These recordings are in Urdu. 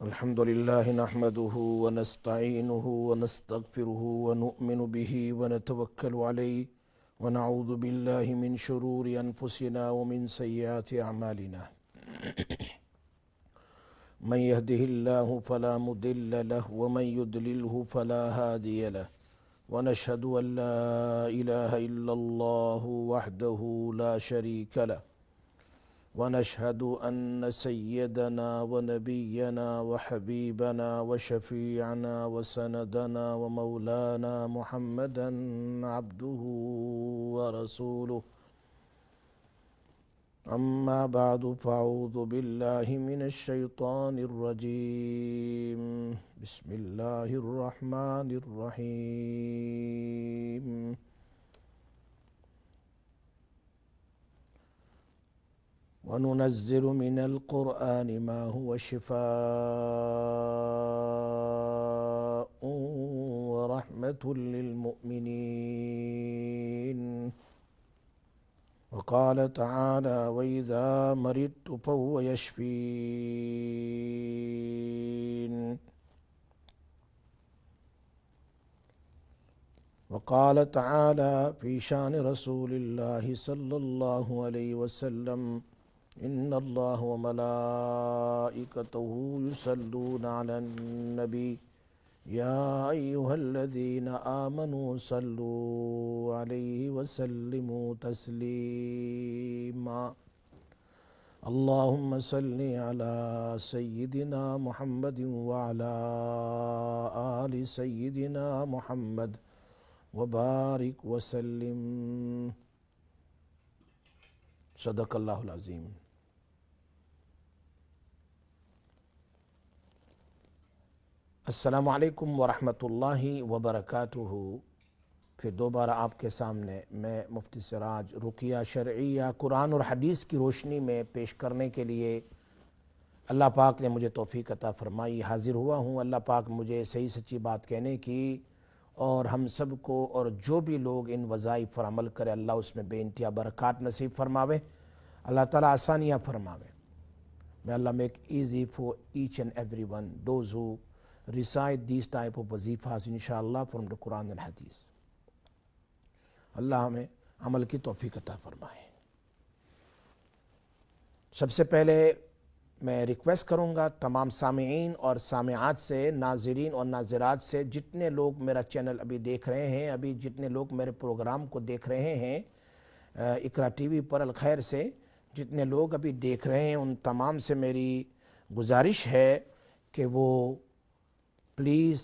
الحمد لله نحمده ونستعينه ونستغفره ونؤمن به ونتوكل عليه ونعوذ بالله من شرور أنفسنا ومن سيئات أعمالنا من يهده الله فلا مضل له ومن يضلله فلا هادي له ونشهد أن لا إله إلا الله وحده لا شريك له ونشهد أن سيدنا ونبينا وحبيبنا وشفيعنا وسندنا ومولانا محمدا عبده ورسوله أما بعد فأعوذ بالله من الشيطان الرجيم بسم الله الرحمن الرحيم وننزل من القرآن ما هو شفاء ورحمة للمؤمنين وقال تعالى وإذا مرضت فهو يشفين وقال تعالى في شان رسول الله صلى الله عليه وسلم إن الله وملائكته يصلون على النبي يا أيها الذين آمنوا صلوا عليه وسلموا تسليما اللهم صل على سيدنا محمد وعلى آل سيدنا محمد وبارك وسلم صدق اللہ العظیم۔ السلام علیکم ورحمۃ اللہ وبرکاتہ۔ پھر دوبارہ آپ کے سامنے میں مفتی سراج رقیہ شرعیہ قرآن اور حدیث کی روشنی میں پیش کرنے کے لیے اللہ پاک نے مجھے توفیق عطا فرمائی حاضر ہوا ہوں۔ اللہ پاک مجھے صحیح سچی بات کہنے کی اور ہم سب کو اور جو بھی لوگ ان وظائف پر عمل کرے اللہ اس میں بے انتہا برکات نصیب فرماوے، اللہ تعالیٰ آسانیاں فرماوے۔ May Allah make easy for each and everyone those who recite these type of wazifas inshallah from the Quran and Hadith۔ اللہ ہمیں عمل کی توفیق عطا فرمائے۔ سب سے پہلے میں ریکویسٹ کروں گا تمام سامعین اور سامعات سے، ناظرین اور ناظرات سے، جتنے لوگ میرا چینل ابھی دیکھ رہے ہیں، ابھی جتنے لوگ میرے پروگرام کو دیکھ رہے ہیں اقرا ٹی وی پر الخیر سے، جتنے لوگ ابھی دیکھ رہے ہیں ان تمام سے میری گزارش ہے کہ وہ پلیز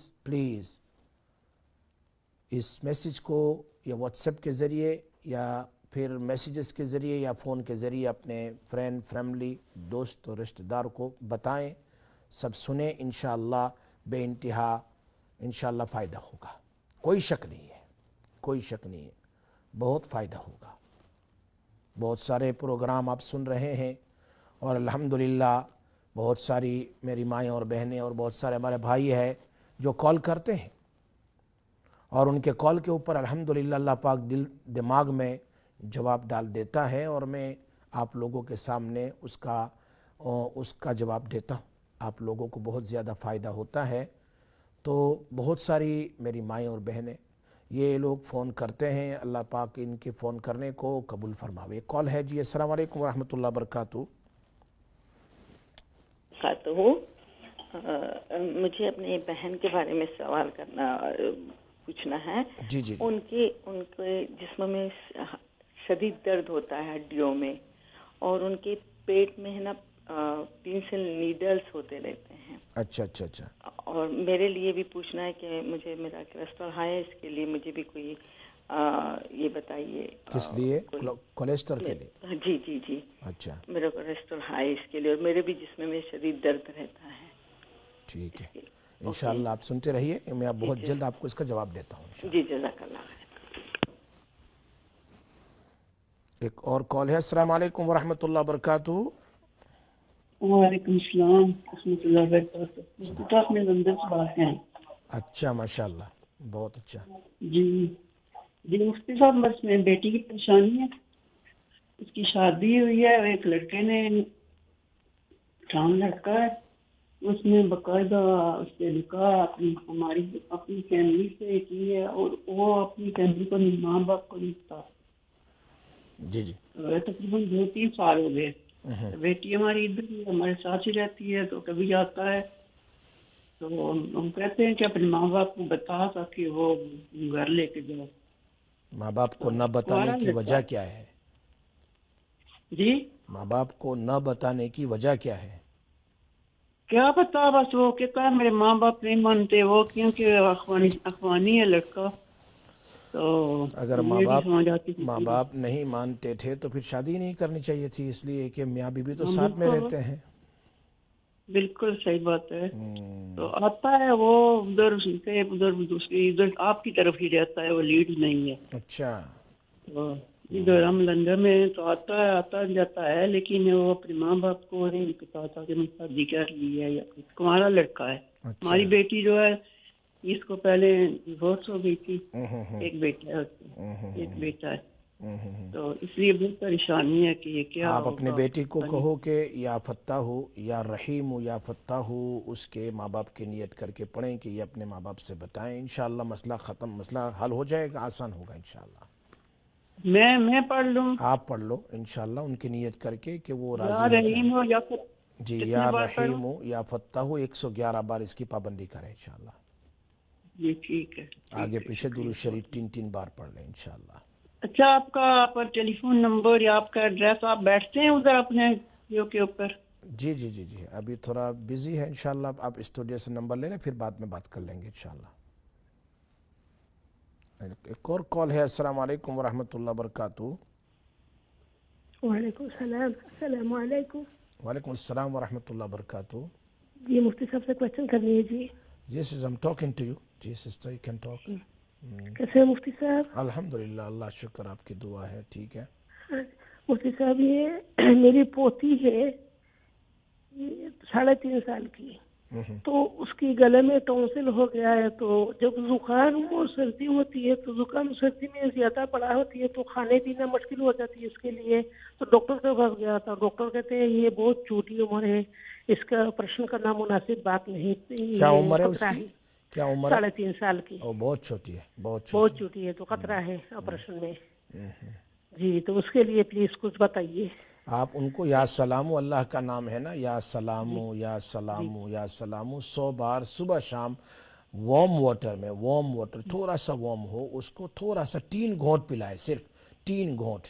اس میسیج کو یا واٹس ایپ کے ذریعے یا پھر میسیجز کے ذریعے یا فون کے ذریعے اپنے فرینڈ فیملی دوست اور رشتہ دار کو بتائیں، سب سنیں، انشاءاللہ بے انتہا انشاءاللہ فائدہ ہوگا، کوئی شک نہیں ہے، بہت فائدہ ہوگا۔ بہت سارے پروگرام آپ سن رہے ہیں اور الحمدللہ بہت ساری میری مائیں اور بہنیں اور بہت سارے ہمارے بھائی ہیں جو کال کرتے ہیں اور ان کے کال کے اوپر الحمدللہ اللہ پاک دماغ میں جواب ڈال دیتا ہے اور میں آپ لوگوں کے سامنے اس کا جواب دیتا ہوں۔ آپ لوگوں کو بہت زیادہ فائدہ ہوتا ہے۔ تو بہت ساری میری مائیں اور بہنیں یہ لوگ فون کرتے ہیں، اللہ پاک ان کے فون کرنے کو قبول فرماوے۔ ایک کال ہے جی۔ السلام علیکم ورحمۃ اللہ وبرکاتہ۔ مجھے اپنی بہن کے بارے میں سوال پوچھنا ہے۔ جی جی۔ ان کے جسم میں شدید درد ہوتا ہے ہڈیوں میں، اور ان کے پیٹ میں ہے نا پینسل نیڈلز ہوتے رہتے ہیں۔ اچھا۔ اور میرے لیے بھی پوچھنا ہے کہ مجھے میرا کولیسٹرول ہائی ہے، اس کے لیے مجھے بھی کوئی یہ بتائیے۔ کس لیے؟ کولیسٹرول کے لیے؟ جی۔ اچھا، میرا کولیسٹرول ہائی اس کے لیے، اور میرے بھی جسم میں شدید درد رہتا ہے۔ ٹھیک ہے، انشاءاللہ آپ سنتے رہیے، میں بہت جلد آپ کو اس کا جواب دیتا ہوں انشاءاللہ۔ جی جزاک اللہ خیر۔ ایک اور کال ہے۔ السلام علیکم ورحمۃ اللہ وبرکاتہ۔ وعلیکم السلام ورحمۃ اللہ وبرکاتہ۔ تو اپنے لندن سے بات ہیں۔ اچھا، ماشاءاللہ، بہت اچھا۔ جی مفتی صاحب، بس میری بیٹی کی پریشانی ہے، اس کی شادی ہوئی ہے، ایک لڑکے نے جان لڑکا ہے، اس نے باقاعدہ اس سے نکاح ہماری اپنی فیملی سے کی ہے، اور وہ اپنی فیملی کو ماں باپ کو نہیں بتا. جی جی تقریباً 2-3 سال ہو گئے. بیٹی ہماری ادھر ہی ہمارے ساتھ ہی رہتی ہے، تو کبھی آتا ہے تو ہم کہتے ہیں کہ اپنے ماں باپ کو بتا تاکہ وہ گھر لے کے جاؤ. ماں باپ کو نہ بتانے کی وجہ کیا ہے؟ جی ماں باپ کو نہ بتانے کی وجہ کیا ہے؟ کیا پتا، بس وہ کہتا ہے میرے ماں باپ نہیں مانتے، وہ کیونکہ اخوانی ہے لڑکا، تو اگر یہ بھی سمجھ آتی ماں تھی. باپ نہیں مانتے تھے تو پھر شادی نہیں کرنی چاہیے تھی، اس لیے کہ میاں بیوی تو ہاں، ساتھ میں رہتے ہیں. بالکل صحیح بات ہے. تو آتا ہے وہ ادھر سے ادھر دوسری ادھر آپ کی طرف ہی رہتا ہے، وہ لیڈ نہیں ہے. اچھا. تو ادھر ہم لندن میں تو آتا جاتا ہے، لیکن وہ اپنے ماں باپ کو نہیں بتاتا کہ میں شادی کر لی ہے یا کمارا لڑکا ہے. اچھا. ہماری بیٹی جو ہے اس کو پہلے ڈیورس ہو گئی تھی، ایک بیٹا ہے اس کو، ایک بیٹا ہے. تو اس لیے بہت پریشانی ہے کہ یہ کیا آپ اپنے ہوگا. بیٹی کو کہو کہ یا فتح ہو یا رحیم ہو یا فتح ہو، اس کے ماں باپ کی نیت کر کے پڑھیں کہ یہ اپنے ماں باپ سے بتائیں. انشاءاللہ مسئلہ ختم، مسئلہ حل ہو جائے گا، آسان ہوگا انشاءاللہ. میں پڑھ لوں، آپ پڑھ لو انشاءاللہ ان کی نیت کر کے کہ وہ یا راضی ہو جائیں. رحیم ہو یا پھر جی، کتنے یا بار پڑھوں؟ رحیم ہو یا فتح ہو، 111 بار اس کی پابندی کریں انشاءاللہ. جی ٹھیک ہے. آگے پیچھے درود شریف 3 بار پڑھ لیں انشاءاللہ. اچھا، آپ کا ٹیلی فون نمبر یا آپ کا ایڈریس، آپ بیٹھتے ہیں ادھر اپنے جیو کے اوپر؟ جی جی جی جی ابھی تھوڑا بزی ہے انشاءاللہ. آپ اسٹوڈیو سے نمبر لے لیں، پھر بعد میں بات کر لیں گے انشاءاللہ. ایک اور کال ہے. السلام علیکم ورحمۃ اللہ وبرکاتہ. وعلیکم السلام. السلام علیکم. وعلیکم السلام ورحمۃ اللہ وبرکاتہ. جی مفتی صاحب سے کوشچن کرنی ہے جی. جی sir, I'm talking to you. جی سسٹر، you can talk. کیسے ہیں مفتی صاحب؟ الحمدللہ، اللہ شکر، آپ کی دعا ہے. ٹھیک ہے. مفتی صاحب، یہ میری پوتی ہے 3.5 سال کی، تو اس کی گلے میں ٹونسل ہو گیا ہے. تو جب زکام اور سردی ہوتی ہے تو زکام سردی میں زیادہ بڑا ہوتی ہے تو کھانے پینا مشکل ہو جاتی ہے اس کے لیے. تو ڈاکٹر کے پاس گیا تھا، ڈاکٹر کہتے ہیں یہ بہت چھوٹی عمر ہے، اس کا آپریشن کرنا مناسب بات نہیں. کیا عمر ہے اس خطرہ کی؟ ہے. کیا عمر ہے؟ 3.5 سال کی. بہت چھوٹی ہے، بہت بہت چھوٹی. چھوٹی ہے، تو خطرہ ہے آپریشن میں. جی تو اس کے لیے پلیز کچھ بتائیے. آپ ان کو یا سلامو، اللہ کا نام ہے نا، یا سلامو یا سلامو یا سلامو 100 بار صبح شام وارم واٹر میں، وارم واٹر تھوڑا سا وارم ہو، اس کو تھوڑا سا 3 گھونٹ پلائے، صرف 3 گھونٹ.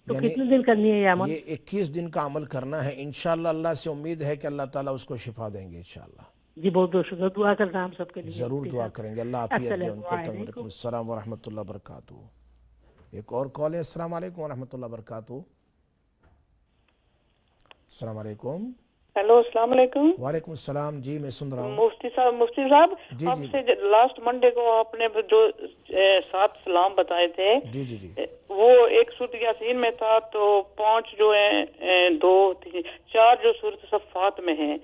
تو کتنے دن کرنی ہے یہ عمل؟ یہ 21 دن کا عمل کرنا ہے انشاءاللہ. اللہ سے امید ہے کہ اللہ تعالیٰ اس کو شفا دیں گے انشاءاللہ. جی بہت بہت شکریہ، دعا کرنا ہم سب کے لیے. ضرور دعا کریں گے. اللہ عافیت دے ان کو. علیکم. السلام ورحمۃ اللہ وبرکاتہ. ایک اور کال ہے. السلام علیکم ورحمۃ اللہ وبرکاتہ. السلام علیکم. ہیلو، السلام علیکم. وعلیکم السلام. جی میں سن رہا ہوں. مفتی صاحب آپ سے لاسٹ منڈے کو آپ نے جو 7 سلام بتائے تھے، جی جی جی وہ ایک سورۃ یاسین میں تھا، تو 5 جو ہیں 2 3 4 جو سورۃ صفات میں ہیں،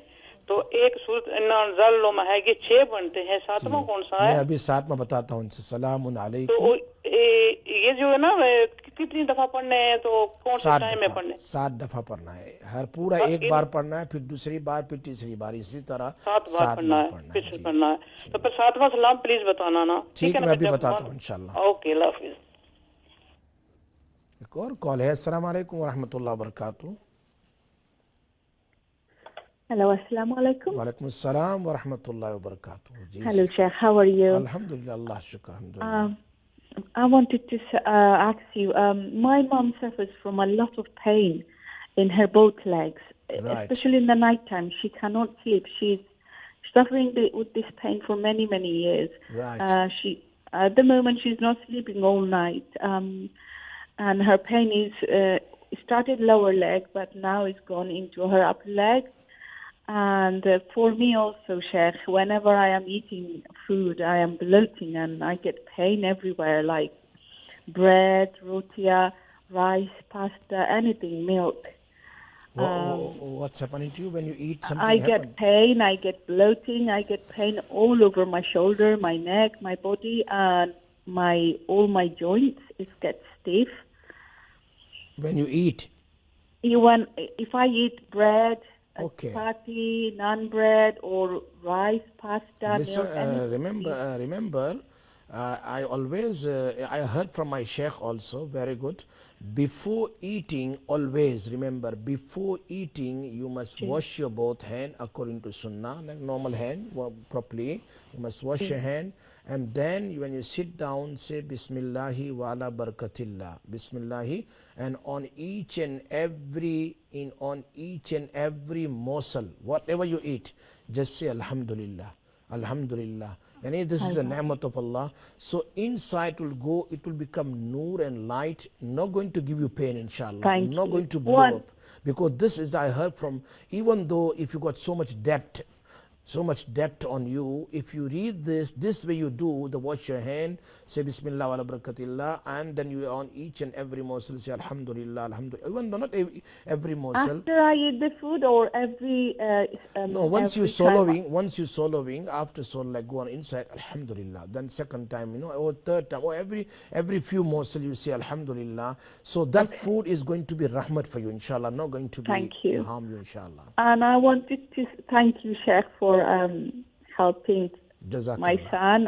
تو ایک سورۃ انا انزلنا ہے، یہ 6 بنتے ہیں. 7واں کون سا ہے؟ میں ابھی 7 میں بتاتا ہوں ان سے. سلام علیکم. تو یہ جو ہے نا کتنی دفعہ پڑھنے ہیں، تو کون سے ٹائم میں پڑھنے؟ 7 دفعہ پڑھنا ہے. ہر پورا ایک بار پڑھنا ہے، پھر دوسری بار، پھر تیسری بار، اسی طرح 7 بار پڑھنا ہے. جی. پڑھنا ہے. تو پھر 7واں سلام پلیز بتانا نا. ٹھیک ہے، میں ابھی بتاتا ہوں انشاءاللہ. اوکے، اللہ حافظ. ایک اور کال ہے. السلام علیکم ورحمۃ اللہ وبرکاتہ. Hello, assalamu alaikum. وعلیکم السلام ورحمۃ اللہ وبرکاتہ. جی. Hello, Sheikh. How are you? الحمدللہ، اللہ شکر، الحمدللہ. I wanted to ask you, my mom suffers from a lot of pain in her both legs, especially in the night time. She cannot sleep. She's suffering with this pain for many, many years. She, at the moment, she's not sleeping all night, and her pain is started lower leg, but now it's gone into her upper leg. And for me also, Sheikh, whenever I am eating food, I am bloating and I get pain everywhere, like bread, rotia, rice, pasta, anything, milk. What's happening to you when you eat something? I get pain, I get bloating, I get pain all over my shoulder, my neck, my body, and all my joints. It gets stiff. When you eat? If I eat bread, Okay. chapati, naan bread, or rice, pasta, Listen, milk, anything. remember, I always, I heard from my sheikh also, very good. Before eating, always remember, before eating, you must wash your both hand according to sunnah, like normal hand, properly. You must wash your hand. And then when you sit down, say Bismillahi wa ala barakatillah. Bismillahi. And on each and every morsel, whatever you eat, just say Alhamdulillah. Alhamdulillah. And this is a ni'mat of Allah. So inside will go, it will become noor and light, not going to give you pain, inshallah. Not going to blow up. Because this is, I heard from, even though if you got so much debt on you, if you read this way you do, the wash your hand, say Bismillah wa barakatillah, and then you on each and every morsel say Alhamdulillah, Alhamdulillah. Even though not every morsel. After I eat the food, or every no, once you swallowing, after swallow, like go on inside, Alhamdulillah. Then second time, or third time, or every few morsel you say Alhamdulillah. So that food is going to be rahmat for you, inshallah, not going to be harm you, inshallah. And I wanted to thank you, Sheikh, for helping my son.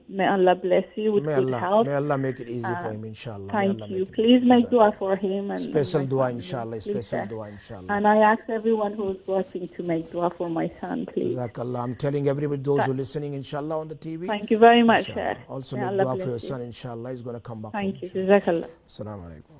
May Allah bless you with good health. May Allah make it easy for him, inshallah. Thank you. Please make dua for him. And special dua, inshallah. Special dua, inshallah. And I ask everyone who is watching to make dua for my son, please. Jazakallah. I'm telling everybody, those who are listening, inshallah, on the TV. Thank you very much, Sheikh. Also make dua for your son, inshallah. He's going to come back. Thank you. Jazakallah. Assalamu alaikum.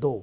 2,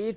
1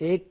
1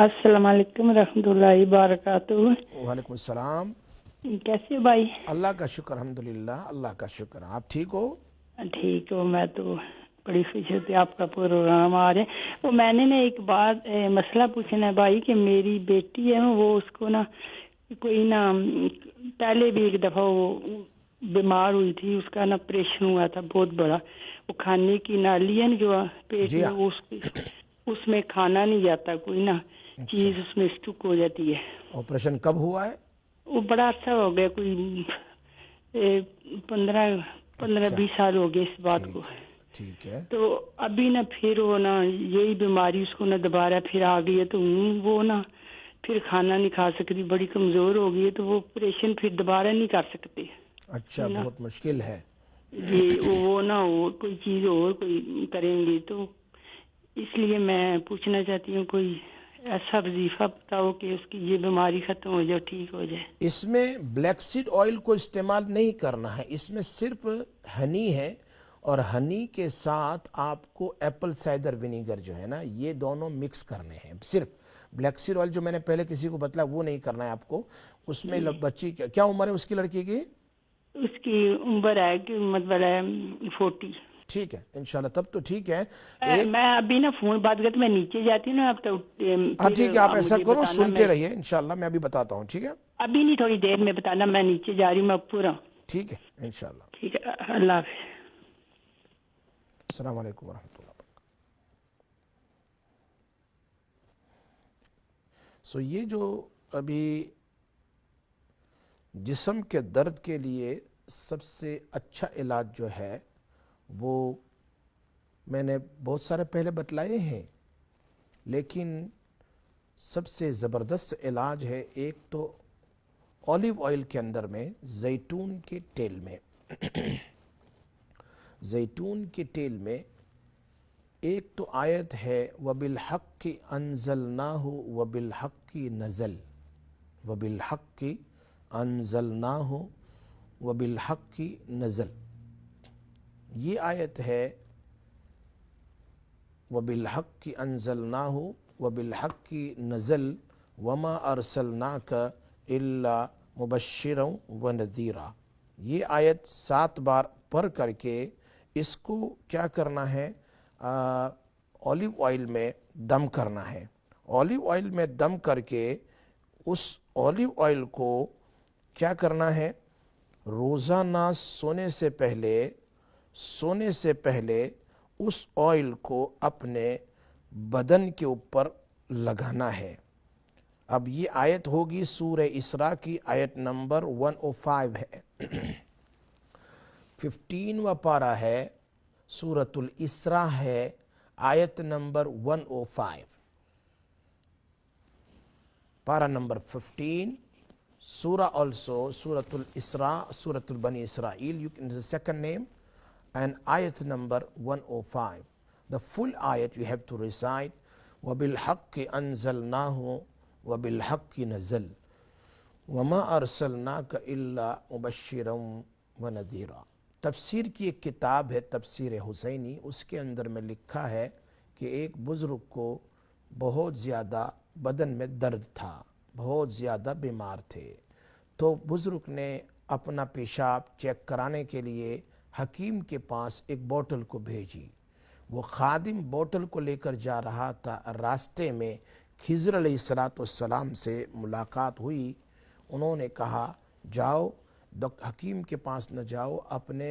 السلام علیکم ورحمۃ اللہ وبرکاتہ. وعلیکم السلام. کیسے بھائی؟ اللہ کا شکر الحمدللہ, اللہ کا شکر. آپ ٹھیک ہو؟ ٹھیک ہو. میں تو بڑی خوشی ہوتی ہے آپ کا پروگرام آ رہے. وہ میں نے نا ایک بات مسئلہ پوچھنا ہے بھائی کہ میری بیٹی ہے نا, وہ اس کو نا کوئی نا پہلے بھی ایک دفعہ وہ بیمار ہوئی تھی, اس کا نا آپریشن ہوا تھا بہت بڑا. وہ کھانے کی نالی ہے نا جو پیٹ میں, اس میں کھانا نہیں جاتا, کوئی نا چیز اس میں اسٹک ہو جاتی ہے. آپریشن کب ہوا ہے؟ وہ بڑا عرصہ ہو گیا, کوئی 15-20 سال ہو گئے اس بات کو. ٹھیک ہے. تو ابھی نا پھر وہ نا یہی بیماری اس کو نا دوبارہ پھر آ گئی ہے, تو وہ نا پھر کھانا نہیں کھا سکتی, بڑی کمزور ہو گئی ہے, تو وہ آپریشن پھر دوبارہ نہیں کر سکتے. اچھا, بہت مشکل ہے جی. وہ نا اور کوئی چیز اور کوئی کریں گے, تو اس لیے میں پوچھنا چاہتی ہوں کوئی ایسا وظیفہ بتاؤ کہ اس کی یہ بیماری ختم ہو جائے, ٹھیک ہو جائے. اس میں بلیک سیڈ آئل کو استعمال نہیں کرنا ہے, اس میں صرف ہنی ہے, اور ہنی کے ساتھ آپ کو ایپل سائڈر ونیگر جو ہے نا, یہ دونوں مکس کرنے ہیں. صرف بلیک سیڈ آئل جو میں نے پہلے کسی کو بتایا وہ نہیں کرنا ہے آپ کو. اس میں بچی کیا عمر ہے اس کی لڑکی کی؟ اس کی عمر ہے کہ مطلب ہے 40. ٹھیک ہے انشاءاللہ, تب تو ٹھیک ہے. میں ابھی نا فون بات کرتے میں نیچے جاتی ہوں نا, اب تو ہاں ٹھیک ہے, آپ ایسا کرو سنتے رہیے انشاءاللہ, میں ابھی بتاتا ہوں. ٹھیک ہے, ابھی نہیں, تھوڑی دیر میں بتانا, میں نیچے جا رہی ہوں, میں پورا. ٹھیک ہے انشاءاللہ. ٹھیک ہے, اللہ حافظ. السلام علیکم ورحمۃ اللہ. یہ جو ابھی جسم کے درد کے لیے سب سے اچھا علاج جو ہے وہ میں نے بہت سارے پہلے بتلائے ہیں, لیکن سب سے زبردست علاج ہے ایک تو اولیو آئل کے اندر میں زیتون کے تیل میں زیتون کے تیل میں ایک تو آیت ہے وَبِالْحَقِّ أَنزَلْنَاهُ وَبِالْحَقِّ نَزَلْ, وَبِالْحَقِّ أَنزَلْنَاهُ وَبِالْحَقِّ نَزَلْ. یہ آیت ہے وَبِالْحَقِّ أَنزَلْنَاهُ وَبِالْحَقِّ نَزَلْ وَمَا أَرْسَلْنَاكَ إِلَّا مُبَشِّرًا وَنَذِيرًا. یہ آیت 7 بار پڑھ کر کے اس کو کیا کرنا ہے, اولیو آئل میں دم کرنا ہے. اولیو آئل میں دم کر کے اس اولیو آئل کو کیا کرنا ہے, روزانہ سونے سے پہلے اس آئل کو اپنے بدن کے اوپر لگانا ہے. اب یہ آیت ہوگی سورہ اسراء کی آیت نمبر 105 ہے, 15واں پارہ ہے, سورۃ الاسراء ہے, آیت نمبر 105, پارہ number 15, surah also, Surah Al-Isra, Surah Al-Bani Israel, you can, the second name, and ayat number 105. The full ayat you have to recite, وَبِالْحَقِّ أَنزَلْنَاهُ وَبِالْحَقِّ نَزَلْ وَمَا أَرْسَلْنَاكَ إِلَّا مُبَشِّرًا وَنَذِيرًا. تفسیر کی ایک کتاب ہے تفسیر حسینی, اس کے اندر میں لکھا ہے کہ ایک بزرگ کو بہت زیادہ بدن میں درد تھا, بہت زیادہ بیمار تھے, تو بزرگ نے اپنا پیشاب چیک کرانے کے لیے حکیم کے پاس ایک بوتل کو بھیجی. وہ خادم بوتل کو لے کر جا رہا تھا, راستے میں خضر علیہ السلام سے ملاقات ہوئی. انہوں نے کہا جاؤ حکیم کے پاس نہ جاؤ, اپنے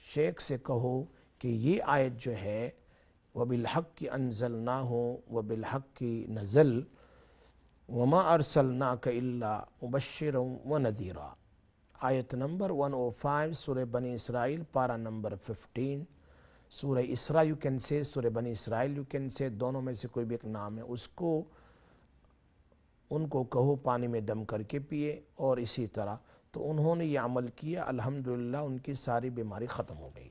شیخ سے کہو کہ یہ آیت جو ہے وَبِالْحَقِّ أَنزَلْنَاهُ وَبِالْحَقِّ نَزَلْ وَمَا أَرْسَلْنَاكَ إِلَّا مُبَشِّرًا وَنَذِيرًا, آیت نمبر 105, سورہ بنی اسرائیل, پارہ نمبر 15. سورہ اسراء یو کین سے, سورہ بنی اسرائیل یو کین سے, دونوں میں سے کوئی بھی ایک نام ہے. اس کو ان کو کہو پانی میں دم کر کے پیے, اور اسی طرح تو انہوں نے یہ عمل کیا, الحمدللہ ان کی ساری بیماری ختم ہو گئی.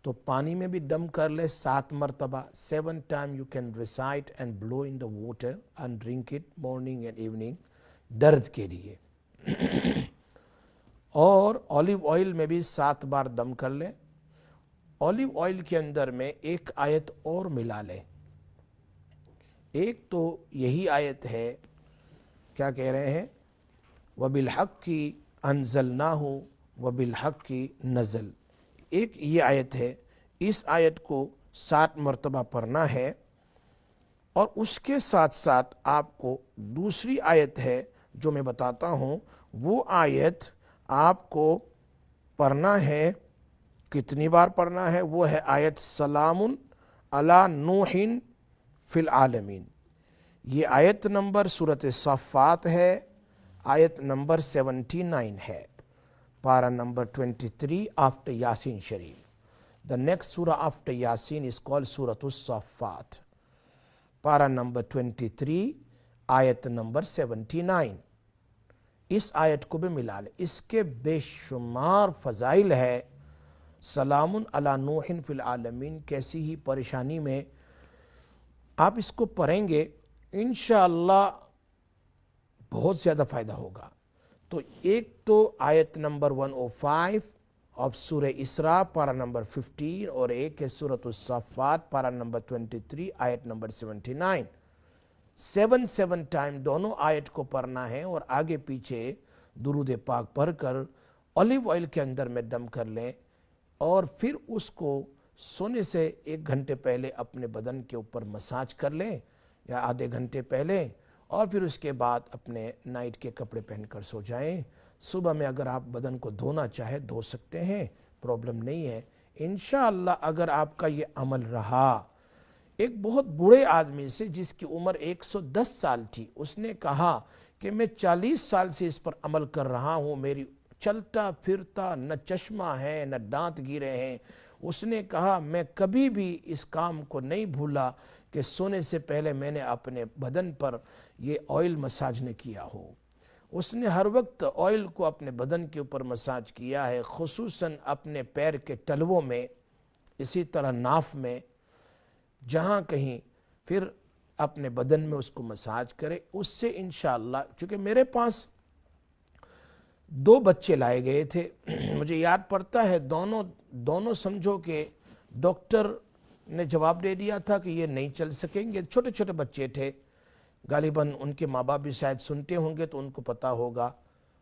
تو پانی میں بھی دم کر لے 7 مرتبہ, 7 times you can recite and blow in the water and drink it morning and evening, درد کے لیے. اور اولیو آئل میں بھی 7 بار دم کر لے. اولیو آئل کے اندر میں ایک آیت اور ملا لے, ایک تو یہی آیت ہے، کیا کہہ رہے ہیں، وَبِالْحَقِّ أَنزَلْنَاهُ وَبِالْحَقِّ نَزَلَ، ایک یہ آیت ہے، اس آیت کو 7 مرتبہ پڑھنا ہے، اور اس کے ساتھ ساتھ آپ کو دوسری آیت ہے جو میں بتاتا ہوں، وہ آیت آپ کو پڑھنا ہے، کتنی بار پڑھنا ہے، وہ ہے آیت سلام علی نوح فی العالمین۔ یہ آیت نمبر سورۃ صفات ہے، آیت نمبر 79 ہے، پارہ number 23 after Yasin Sharif. The next surah after Yasin is called Surah As-Saffat, پارہ نمبر 23 آیت نمبر 79۔ اس آیت کو بھی ملا لیں، اس کے بے شمار فضائل ہے۔ سلام علی نوح فی العالمین، کیسی ہی پریشانی میں آپ اس کو پڑھیں گے انشاءاللہ بہت زیادہ فائدہ ہوگا۔ تو ایک تو آیت نمبر 105 آف سورہ اسراء پارہ نمبر 15، اور ایک ہے سورۃ الصفات پارہ نمبر 23 آیت نمبر 79۔ 7 ٹائم دونوں آیت کو پڑھنا ہے، اور آگے پیچھے درود پاک پڑھ کر اولیو آئل کے اندر میں دم کر لیں، اور پھر اس کو سونے سے 1 گھنٹے پہلے اپنے بدن کے اوپر مساج کر لیں یا آدھے گھنٹے پہلے، اور پھر اس کے بعد اپنے نائٹ کے کپڑے پہن کر سو جائیں۔ صبح میں اگر آپ بدن کو دھونا چاہے دھو سکتے ہیں، پرابلم نہیں ہے انشاءاللہ۔ اگر آپ کا یہ عمل رہا، ایک بہت بوڑھے آدمی سے جس کی عمر 110 سال تھی، اس نے کہا کہ میں 40 سال سے اس پر عمل کر رہا ہوں، میری چلتا پھرتا نہ چشمہ ہے نہ دانت گرے ہیں۔ اس نے کہا میں کبھی بھی اس کام کو نہیں بھولا کہ سونے سے پہلے میں نے اپنے بدن پر یہ آئل مساج نے کیا ہو۔ اس نے ہر وقت آئل کو اپنے بدن کے اوپر مساج کیا ہے، خصوصاً اپنے پیر کے تلووں میں، اسی طرح ناف میں، جہاں کہیں، پھر اپنے بدن میں اس کو مساج کرے۔ اس سے انشاءاللہ، چونکہ میرے پاس 2 بچے لائے گئے تھے، مجھے یاد پڑتا ہے دونوں سمجھو کہ ڈاکٹر نے جواب دے دیا تھا کہ یہ نہیں چل سکیں گے، چھوٹے چھوٹے بچے تھے، غالباً ان کے ماں باپ بھی شاید سنتے ہوں گے تو ان کو پتہ ہوگا۔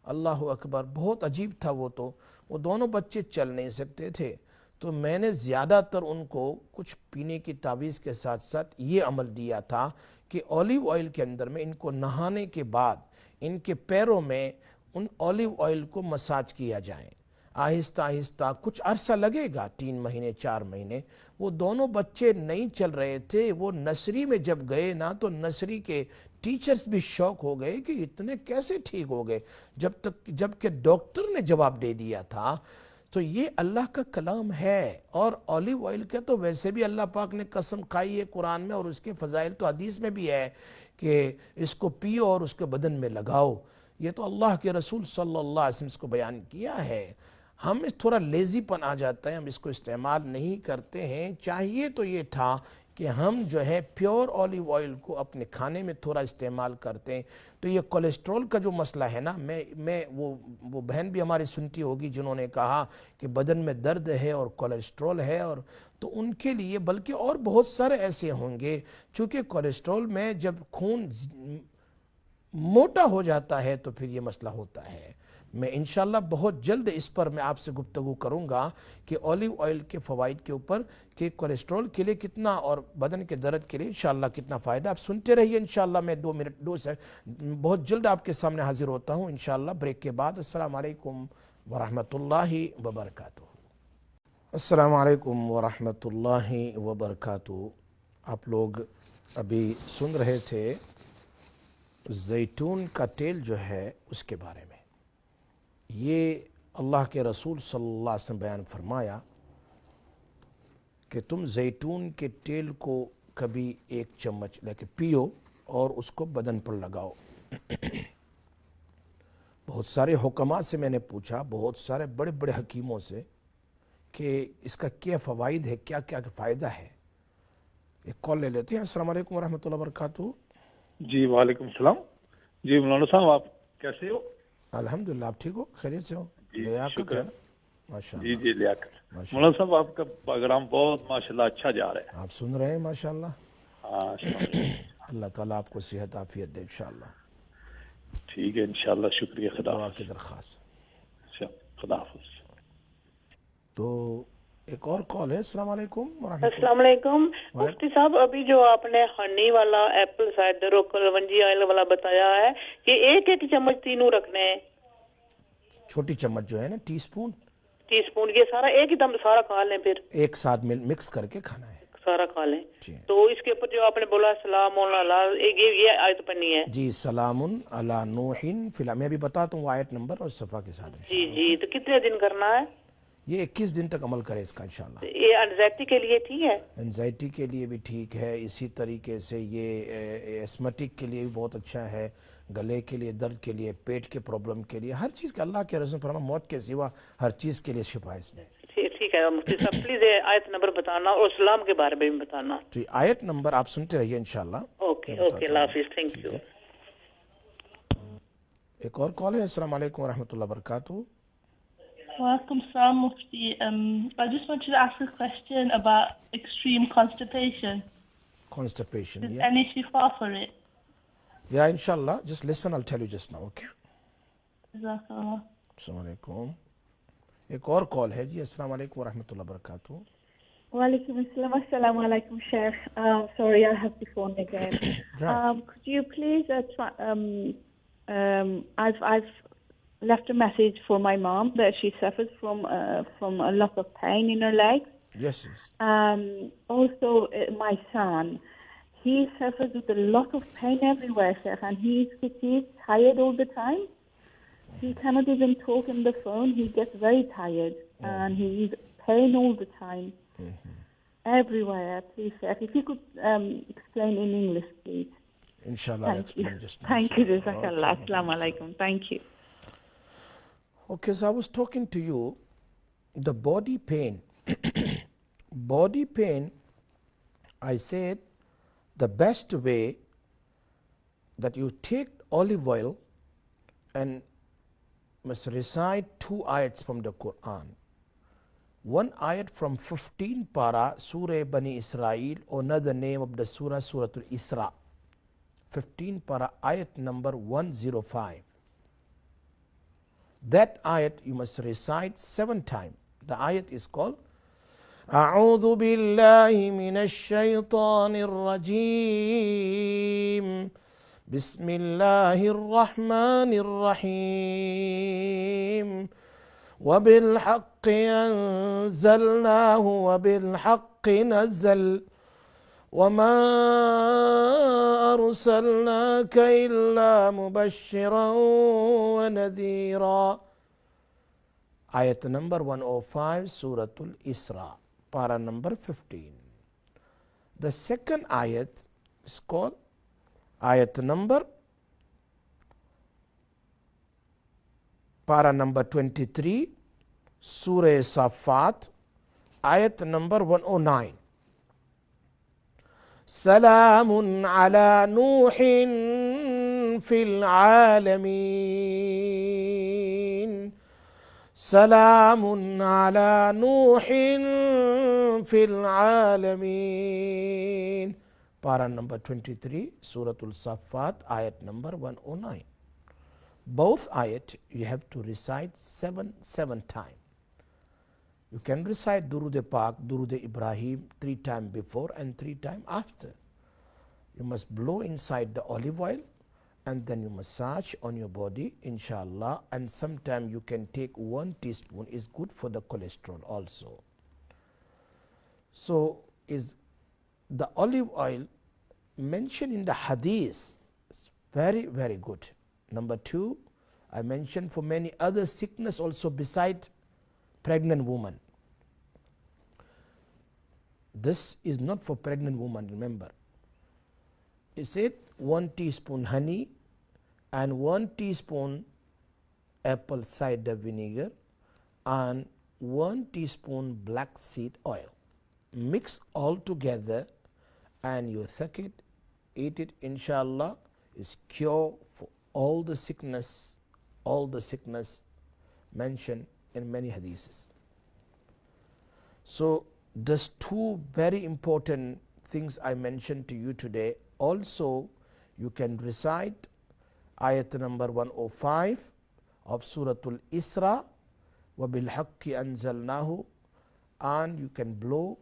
اللہ اکبر، بہت عجیب تھا وہ دونوں بچے چل نہیں سکتے تھے، تو میں نے زیادہ تر ان کو کچھ پینے کی تعویذ کے ساتھ ساتھ یہ عمل دیا تھا کہ اولیو آئل کے اندر میں ان کو نہانے کے بعد ان کے پیروں میں ان اولیو آئل کو مساج کیا جائے، آہستہ آہستہ کچھ عرصہ لگے گا، 3 مہینے 4 مہینے۔ وہ دونوں بچے نہیں چل رہے تھے، وہ نرسری میں جب گئے نا تو نرسری کے ٹیچرز بھی شوق ہو گئے کہ اتنے کیسے ٹھیک ہو گئے، جب کہ ڈاکٹر نے جواب دے دیا تھا۔ تو یہ اللہ کا کلام ہے، اور اولیو آئل کے تو ویسے بھی اللہ پاک نے قسم کھائی ہے قرآن میں، اور اس کے فضائل تو حدیث میں بھی ہے کہ اس کو پیو اور اس کے بدن میں لگاؤ۔ یہ تو اللہ کے رسول صلی اللہ علیہ وسلم اس کو بیان کیا ہے۔ ہم تھوڑا لیزی پن آ جاتا ہے، ہم اس کو استعمال نہیں کرتے ہیں۔ چاہیے تو یہ تھا کہ ہم جو ہے پیور اولیو آئل کو اپنے کھانے میں تھوڑا استعمال کرتے ہیں۔ تو یہ کولیسٹرول کا جو مسئلہ ہے نا، میں وہ بہن بھی ہماری سنتی ہوگی جنہوں نے کہا کہ بدن میں درد ہے اور کولیسٹرول ہے، اور تو ان کے لیے، بلکہ اور بہت سارے ایسے ہوں گے، چونکہ کولیسٹرول میں جب خون موٹا ہو جاتا ہے تو پھر یہ مسئلہ ہوتا ہے۔ میں انشاءاللہ بہت جلد اس پر میں آپ سے گفتگو کروں گا کہ اولیو آئل کے فوائد کے اوپر، کہ کولیسٹرول کے لیے کتنا اور بدن کے درد کے لیے انشاءاللہ کتنا فائدہ۔ آپ سنتے رہیے انشاءاللہ، میں 2 سے بہت جلد آپ کے سامنے حاضر ہوتا ہوں انشاءاللہ بریک کے بعد۔ السلام علیکم ورحمۃ اللہ وبرکاتہ۔ السلام علیکم ورحمۃ اللہ وبرکاتہ۔ آپ لوگ ابھی سن رہے تھے زیتون کا تیل جو ہے اس کے بارے میں۔ یہ اللہ کے رسول صلی اللہ علیہ وسلم بیان فرمایا کہ تم زیتون کے تیل کو کبھی 1 چمچ لے کے پیو اور اس کو بدن پر لگاؤ۔ بہت سارے حکماء سے میں نے پوچھا، بہت سارے بڑے بڑے حکیموں سے، کہ اس کا کیا فوائد ہے، کیا کیا فائدہ ہے۔ ایک کال لے لیتے ہیں۔ السلام علیکم ورحمۃ اللہ وبرکاتہ۔ جی وعلیکم السلام۔ جی مولانا صاحب، آپ کیسے ہو؟ الحمدللہ، آپ ٹھیک ہو؟ خیریت سے ہو؟ لیاقت ہے ماشاءاللہ۔ جی جی لیاقت۔ مولانا صاحب آپ کا پروگرام بہت ماشاءاللہ اچھا جا رہا ہے۔ آپ سن رہے ہیں ماشاءاللہ؟ ہاں اللہ تعالیٰ آپ کو صحت عافیت دے انشاءاللہ. ٹھیک ہے انشاءاللہ. شکریہ. خدا دعا حافظ. کی درخواست. خدا حافظ. تو ایک اور کال ہے. السلام علیکم ورحمۃ السلام علیکم مفتی صاحب. ابھی جو آپ نے ہنی والا ایپل سائڈر اور کلونجی آئل والا بتایا ہے کہ ایک ایک چمچ تینوں رکھنے ہیں, چھوٹی چمچ جو ہے نا ٹی اسپون, یہ سارا ایک ہی دم سارا کھا لیں, پھر ایک ساتھ مکس کر کے کھانا ہے, سارا کھا لیں. تو اس کے اوپر جو آپ نے بولا سلام یہ آیت پڑھنی ہے جی. سلام علی نوح فی الحال میں ابھی بتاتا ہوں آیت نمبر اور صفحہ کے ساتھ. جی. تو کتنے دن کرنا ہے یہ؟ 21 دن تک عمل کرے اس کا انشاءاللہ. یہ انزائٹی کے لیے ٹھیک ہے؟ انزائٹی کے لیے بھی ٹھیک ہے. اسی طریقے سے یہ ایسمیٹک کے لیے بھی بہت اچھا ہے, گلے کے لیے, درد کے لیے, پیٹ کے پرابلم کے لیے, ہر چیز کا اللہ کے رسول فرما موت کے سوا ہر چیز کے لیے شفا ہے اس میں. ٹھیک ہے مفتی صاحب, پلیز آیت نمبر بتانا اور اسلام کے بارے میں بھی بتانا. جی آیت نمبر آپ سنتے رہیے انشاءاللہ. اوکے اللہ حافظ. Thank you. ایک اور کال ہے. السلام علیکم ورحمۃ اللہ وبرکاتہ. Welcome, Salam Mufti. I just wanted to ask a question about extreme constipation. Constipation, Is yeah. any shifa for it? Yeah, inshallah. Just listen, I'll tell you just now, okay? Jazakallah. Assalamu alaikum. ایک اور کال ہے جی. السلام علیکم ورحمۃ اللہ وبرکاتہ. Walaikum assalam. Assalamu alaikum, Sheikh. Sorry, I have the phone again. Could you please I've left a message for my mom that she suffers from a lot of pain in her legs. Yes. Also, my son, he suffers with a lot of pain everywhere, Sheikh, and he's tired all the time. He cannot even talk on the phone. He gets very tired, and he's pain all the time. Everywhere, please, Sheikh. If you could explain in English, please. Inshallah. Thank you, Jazakallah. Assalamu alaikum. Thank you. Okay, so I was talking to you, the body pain. Body pain, I said the best way that you take olive oil and must recite 2 ayats from the Quran. One ayat from 15 para, Surah Bani Israel, or another name of the surah, Suratul Isra. 15 para, ayat number 105. That ayat you must recite 7 times. The ayat is called أعوذ بالله من الشيطان الرجيم بسم الله الرحمن الرحيم وبالحق أنزلناه وبالحق نزل وما أرسلناك إلا مبشرا ونذيرا. Ayat number 105, Suratul Isra, para number 15. The second ayat is called ayat number para number 23, Surah Safat, ayat number 109. سلام على نوح في العالمين سلام على نوح في العالمين. Para number 23, Suratul Safat, ayat number 109. Both ayat you have to recite 7 times. You can recite Durud Pak, Durud Ibrahim 3 times before and 3 times after. You must blow inside the olive oil and then you massage on your body, inshallah, and sometime you can take 1 teaspoon, is good for the cholesterol also. So is the olive oil mentioned in the hadith is very, very good. Number 2, I mentioned for many other sickness also beside pregnant woman. This is not for pregnant woman, remember. It said 1 teaspoon honey and 1 teaspoon apple cider vinegar and 1 teaspoon black seed oil. Mix all together and you suck it, eat it, inshallah, is cure for all the sickness mentioned in many hadiths. So these 2 very important things I mentioned to you today, also you can recite ayat number 105 of Suratul Isra, وَبِالْحَقِّ أَنزَلْنَاهُ, and you can blow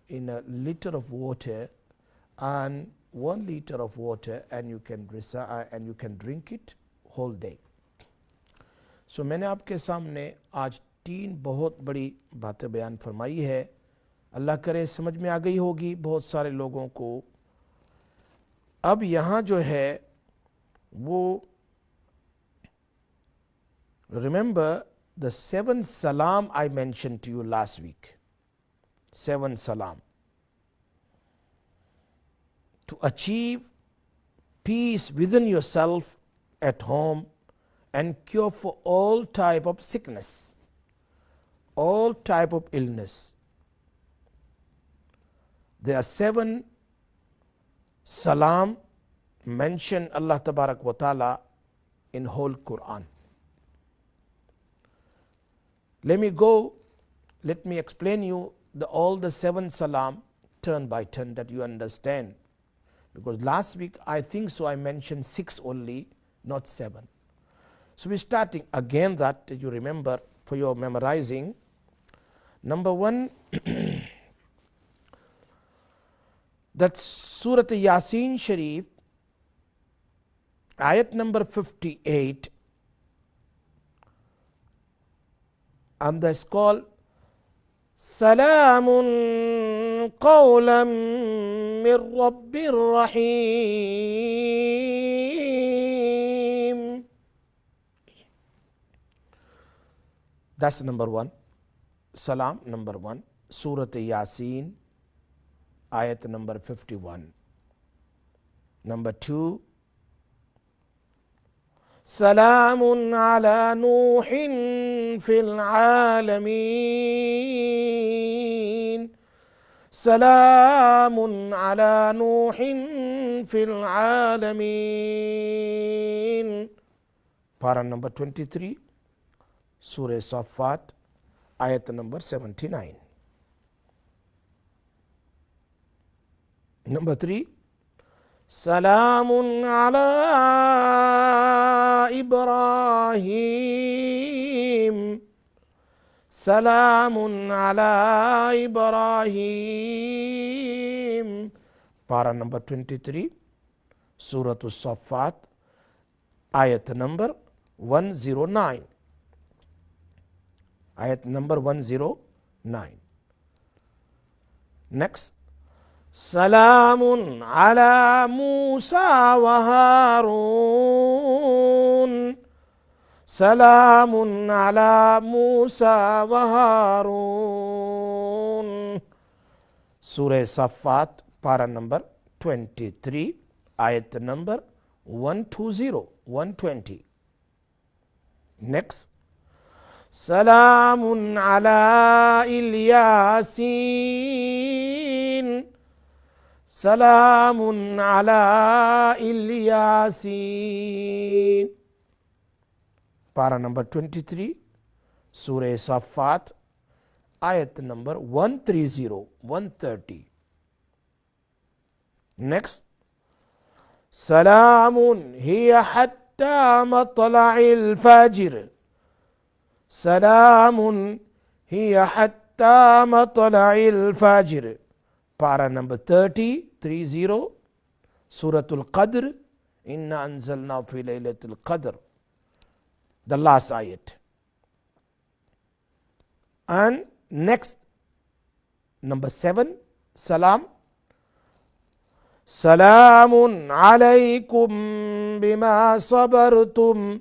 in a liter of water and 1 liter of water, and you can recite and you can drink it whole day. So میں نے آپ کے سامنے آج 3 بہت بڑی باتیں بیان فرمائی ہے. اللہ کرے سمجھ میں آ گئی ہوگی بہت سارے لوگوں کو. اب یہاں جو ہے وہ remember the 7 salam I mentioned to you last week. 7 salam. To achieve peace within yourself at home and cure for all type of sickness, all type of illness. There are 7 salam mentioned Allah Tabarak wa Ta'ala in whole Quran. Let me explain you all the 7 salam turn by turn that you understand. Because last week I think so I mentioned 6 only, not 7. So we're starting again that you remember for your memorizing. Number 1, that Surah Yasin Sharif, ayat number 58, and that's called Salamun Qawlam min Rabbir Rahim. That's number 1. Salam number 1. Surah Yasin, ayat number 51. Number 2, Salamun ala Nuhin fil alamin. Salamun ala Nuhin fil alamin. Para number 23, Surah Saffat, ayat number 79. Number 3, Salamun ala Ibrahim. Salamun ala Ibrahim. Para number 23, Surah Saffat, ayat number 109. Ayat number 109. Next, Salamun ala Musa wa Harun. Salamun ala Musa wa Harun. Surah Saffat, para number 23, ayat number 120. Next, Salamun ala Ilyasin. Salamun ala Ilyasin. Para number 23, Surah Saffat, ayat number 130. Next, Salamun hiya hatta matla'il fajr. Salamun hiya hatta matla'il fajr. Para number 30, Suratul Qadr, Inna anzalna fi laylatul Qadr, the last ayat. And next, number 7, Salam. Salamun alaykum bima sabartum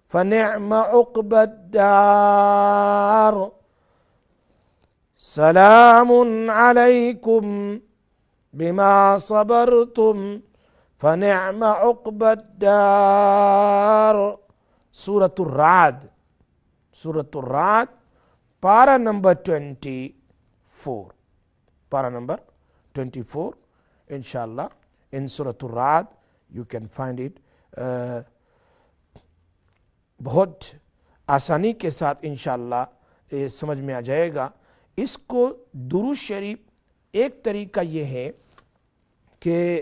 fa ni'ma uqbad dar. Salamun alaykum bima sabartum fa ni'ma uqbad dar. Suratul Ra'd. Suratul Ra'd, para number 24. Para number 24. Inshallah, in Suratul Ra'd you can find it. بہت آسانی کے ساتھ انشاءاللہ سمجھ میں آ جائے گا. اس کو درود شریف ایک طریقہ یہ ہے کہ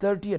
30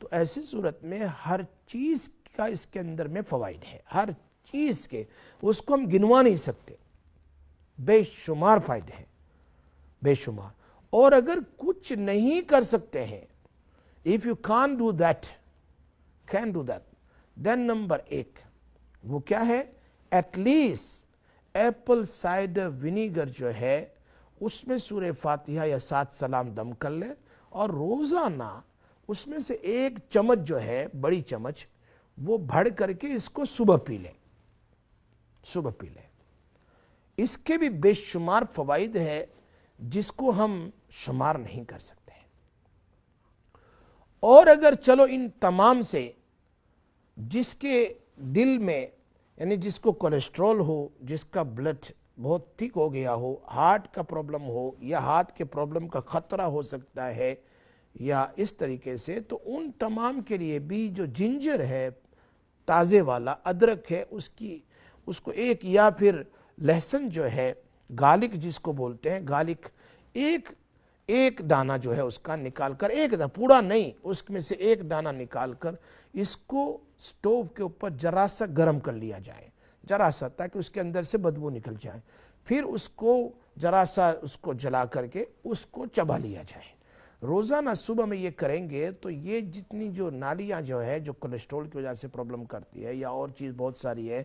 تو ایسی صورت میں ہر چیز کا اس کے اندر میں فوائد ہے، ہر چیز کے، اس کو ہم گنوا نہیں سکتے، بے شمار فائدے ہیں، بے شمار. اور اگر کچھ نہیں کر سکتے ہیں، if you can't do that, then number 1 وہ کیا ہے، at least apple cider vinegar جو ہے اس میں سورہ فاتحہ یا 7 سلام دم کر لے، اور روزانہ اس میں سے 1 چمچ جو ہے، بڑی چمچ، وہ بھر کر کے اس کو صبح پی لے، صبح پی لے. اس کے بھی بے شمار فوائد ہے جس کو ہم شمار نہیں کر سکتے. اور اگر چلو ان تمام سے جس کے دل میں، یعنی جس کو کولیسٹرول ہو، جس کا بلڈ بہت تھک ہو گیا ہو، ہارٹ کا پرابلم ہو، یا ہارٹ کے پرابلم کا خطرہ ہو سکتا ہے یا اس طریقے سے، تو ان تمام کے لیے بھی جو جنجر ہے تازے والا، ادرک ہے، اس کو ایک، یا پھر لہسن جو ہے، گارلک جس کو بولتے ہیں، گارلک ایک دانہ جو ہے اس کا نکال کر، ایک دانہ پورا نہیں، اس میں سے 1 دانہ نکال کر اس کو سٹوو کے اوپر ذرا سا گرم کر لیا جائے، ذرا سا، تاکہ اس کے اندر سے بدبو نکل جائے. پھر اس کو ذرا سا اس کو جلا کر کے اس کو چبا لیا جائے. روزانہ صبح میں یہ کریں گے تو یہ جتنی جو نالیاں جو ہے جو کولیسٹرول کی وجہ سے پرابلم کرتی ہے یا اور چیز بہت ساری ہے،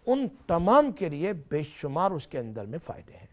ان تمام کے لیے بے شمار اس کے اندر میں فائدے ہیں.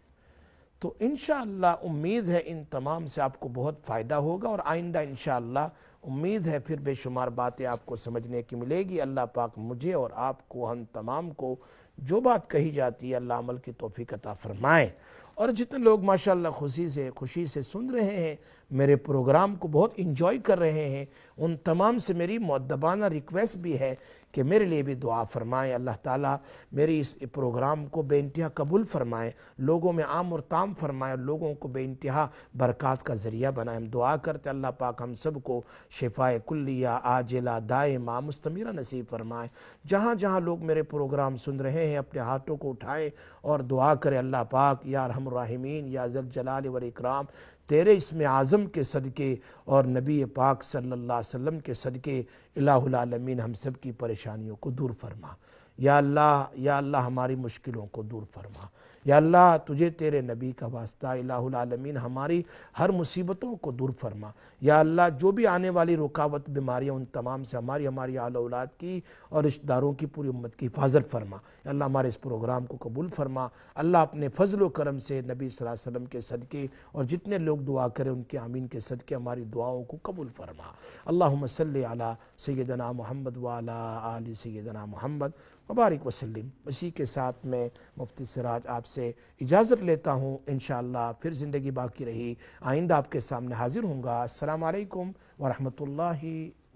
تو انشاءاللہ امید ہے ان تمام سے آپ کو بہت فائدہ ہوگا، اور آئندہ انشاءاللہ امید ہے پھر بے شمار باتیں آپ کو سمجھنے کی ملے گی. اللہ پاک مجھے اور آپ کو، ہم تمام کو، جو بات کہی جاتی ہے اللہ عمل کی توفیق عطا فرمائے. اور جتنے لوگ ماشاءاللہ خوشی سے سن رہے ہیں، میرے پروگرام کو بہت انجوائے کر رہے ہیں، ان تمام سے میری مؤدبانہ ریکویسٹ بھی ہے کہ میرے لیے بھی دعا فرمائیں. اللہ تعالیٰ میری اس پروگرام کو بے انتہا قبول فرمائے، لوگوں میں عام اور تام فرمائے، لوگوں کو بے انتہا برکات کا ذریعہ بنائے. ہم دعا کرتے اللہ پاک ہم سب کو شفائے کلیہ عاجلہ دائمہ مستمرہ نصیب فرمائے. جہاں جہاں لوگ میرے پروگرام سن رہے ہیں اپنے ہاتھوں کو اٹھائیں اور دعا کریں. اللہ پاک یا ارحم الراحمین یا ذی الجلال والاکرام، تیرے اسم اعظم کے صدقے اور نبی پاک صلی اللہ علیہ وسلم کے صدقے الہ العالمین ہم سب کی پریشانیوں کو دور فرما. یا اللہ ہماری مشکلوں کو دور فرما. یا اللہ تجھے تیرے نبی کا واسطہ الہ العالمین ہماری ہر مصیبتوں کو دور فرما. یا اللہ جو بھی آنے والی رکاوٹ بیماریاں ان تمام سے ہماری آل اولاد کی اور رشتہ داروں کی پوری امت کی حفاظت فرما. یا اللہ ہمارے اس پروگرام کو قبول فرما. اللہ اپنے فضل و کرم سے نبی صلی اللہ علیہ وسلم کے صدقے اور جتنے لوگ دعا کریں ان کے آمین کے صدقے ہماری دعاؤں کو قبول فرما. اللہم صلی علی سیدنا محمد وعلی آل سیدنا محمد مبارک وسلم. اسی کے ساتھ میں مفتی سراج آپ سے اجازت لیتا ہوں. انشاءاللہ پھر زندگی باقی رہی آئندہ آپ کے سامنے حاضر ہوں گا. السلام علیکم ورحمۃ اللہ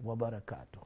وبرکاتہ.